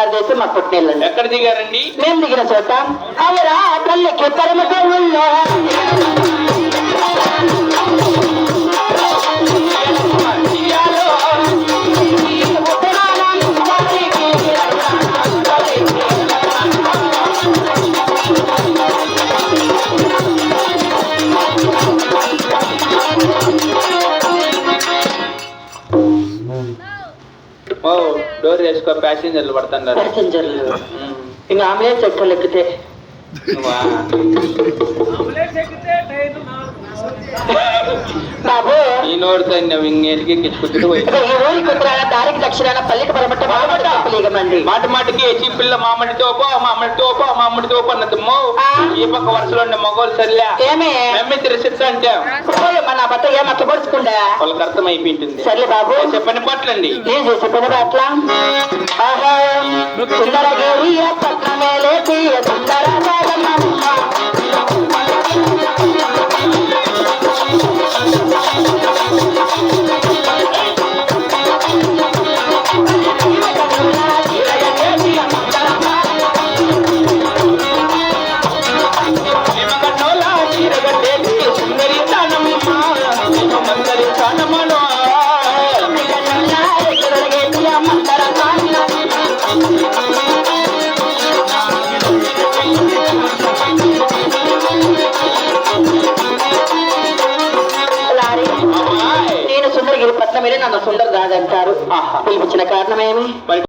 భారతదేశం మా పుట్టినెళ్ళండి. ఎక్కడ దిగారండి? మేము దిగిన చోట అవరా తల్లికి పరమ కవుల్లో డోర్ వేసుకో, ప్యాసింజర్లు పడుతున్నారు. ప్యాసింజర్లు ఇంకా ఆమె చెక్కలు ఎక్కితే బాబు ఈ నోడుతో ఇంగేటికి కిచ్చుకుంటూ పోయి ఈ ఊరికి ఉత్తరాన దారికి దక్షిణాన పల్లెకి పరమట్టమండి మాట మాటకి చిప్పిల్ల మామిడి తోపో మామిడి తోపో మామిడి తోపు అన్నదమ్మో. ఈ పక్క వరుసలో ఉండే మగోళ్ళు సరిలే ఏమే మేమే తిరిసిస్తా అంటే మన బట్ట ఏం అట్లా పడుచుకుందా వాళ్ళకి అర్థం అయిపోయింటుంది. సర్లే బాబు చెప్పని పట్లండి. నేను చేసే పని అట్లా సుందరగిరి పట్నమేలే సుందర నేను సుందరగిరి పట్నమేలే నన్ను సుందర రాజంటారు. పిలిపించిన కారణమేమి?